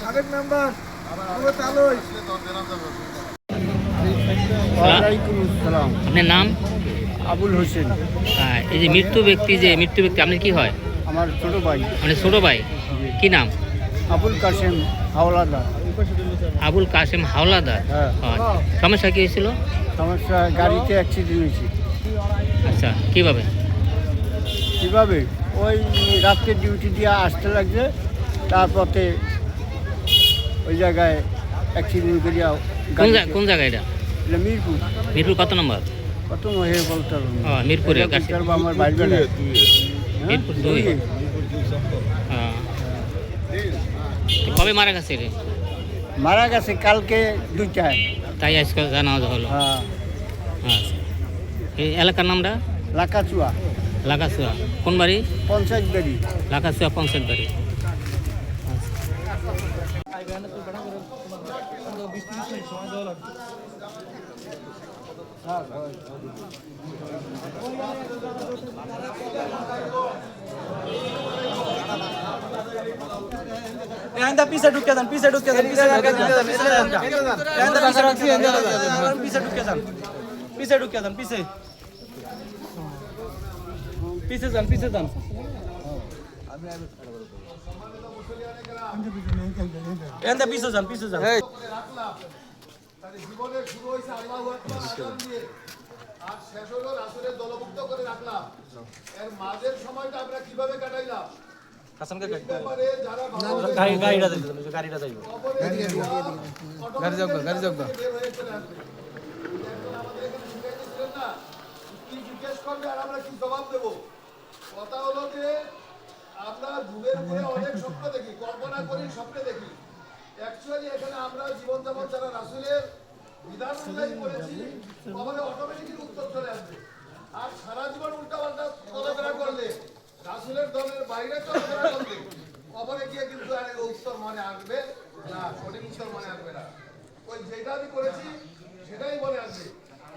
সাবেক মেম্বার আপনার নাম? আবুল হোসেন। এই যে মৃত্যু ব্যক্তি আপনি কি হয়? আমার ছোট ভাই। মানে ছোট ভাই, কি নাম? আবুল কাশেম হাওলাদার। আবুল কাশেম হাওলাদার। হ্যাঁ। সমস্যা কি হয়েছিল? সমস্যা, গাড়িতে অ্যাক্সিডেন্ট হয়েছে। আচ্ছা, কিভাবে? কীভাবে? ওই রাত্রে ডিউটি দিয়ে আসতে লাগছে, তারপরে ওই জায়গায় অ্যাক্সিডেন্ট করিয়া। কোন জায়গায় এটা? এটা মিরপুর। মিরপুর কত নম্বর? কত হয়ে বলতে পারবো না। মিরপুরে আমার বাইর মিরপুর 2। কবে মারা গেছে রে? মারা গেছে কালকে 2টায়। তাই আজকে জানাজা হলো। হ্যাঁ। আচ্ছা, এই এলাকার নামটা? লাকাচুয়া। লাকাচুয়া কোন বাড়ি? পঞ্চায়েত বাড়ি। লাকাচুয়া পঞ্চায়েত বাড়ি। पीछे ढुके जान पीछे ढुके जान पीछे ढुके जान पीछे ढुके जान पीछे ढुके जान पीछे पीछे जान पीछे जान এন্ড পীछे जान জীবনের শুরু হয়েছে আল্লাহু আকবার দিয়ে, আর শেষ হলো রাসূলের দলভুক্ত করে রাখলাম। এর মাঝের সময়টা আমরা কিভাবে কাটাইলাম? হাসানকে ব্যাপারে যারা গাড়িটা যাইব গাড়িটা যাইব গাড়ি যাও বের হয়ে চলে আসবে। এখন আমাদের এখানে শিখাইতেছিলেন না, কি জিজ্ঞেস করবে আর আমরা কি জবাব দেব? কথা হলো যে আমরা যুগের উপরে অনেক স্বপ্ন দেখি, কল্পনা করি, স্বপ্নে দেখি। অ্যাকচুয়ালি এখানে আমরা জীবনযাপন যারা রাসূলের বিধান অনুযায়ী করেছি, আমাদের অটোমেটিক্যালি উত্তর চলে আসবে। আর সারা জীবন উল্টাপাল্টা চলাফেরা করলে, রাসূলের দলের বাইরে চলাফেরা করলে, কবরে গিয়ে কিন্তু আর উত্তর মনে আসবে না, সঠিক উত্তর মনে আসবে না। ওই যেটা আমি করেছি সেটাই মনে আসবে।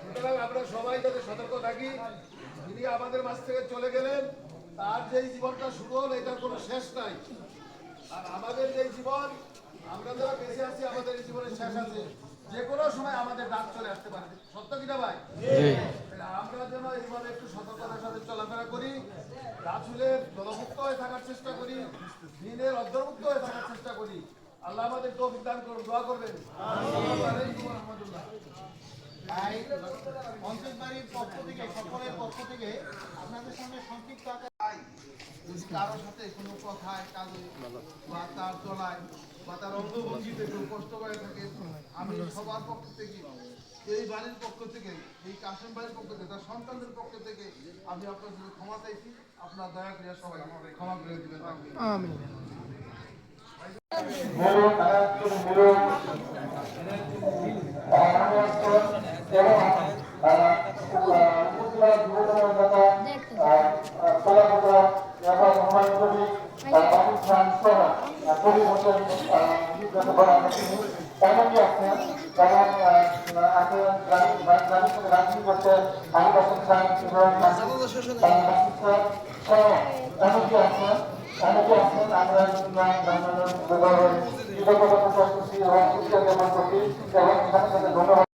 সুতরাং আমরা সবাই যাতে সতর্ক থাকি। যিনি আমাদের মাঝ থেকে চলে গেলেন, তার যেই জীবনটা শুরু হলো এটার কোনো শেষ নাই। আর আমাদের যেই জীবন, আমরা যারা বেঁচে আছি, আমাদের এই জীবনের শেষ আছে। যে কোনো সময় আমাদের ডাক চলে আসতে পারে। সত্য কিনা ভাই? আমরা যেন এইভাবে একটু সতর্কতার সাথে চলাফেরা করি, রাসূলের দলভুক্ত হয়ে থাকার চেষ্টা করি, দ্বীনের অন্তর্ভুক্ত হয়ে থাকার চেষ্টা করি। আল্লাহ আমাদের তৌফিক দান করুন। দোয়া করবেন। আসসালামু আলাইকুম ওয়া রাহমাতুল্লাহ। পঞ্চায়েত বাড়ির পক্ষ থেকে, সকলের পক্ষ থেকে আপনাদের সামনে সংক্ষিপ্ত আকারে, যদি কারোর সাথে কোনো কথায়, কাজে বা তার চলায় বা তার অঙ্গভঙ্গিতে কেউ কষ্ট করে থাকে, আমি সবার পক্ষ থেকে, এই বাড়ির পক্ষ থেকে, এই কাশেম বাড়ির পক্ষ থেকে, তার সন্তানদের পক্ষ থেকে আমি আপনার জন্য ক্ষমা চাইছি। আপনার দয়া করে সবাই ক্ষমা করে দিবেন। আমিন। আমরা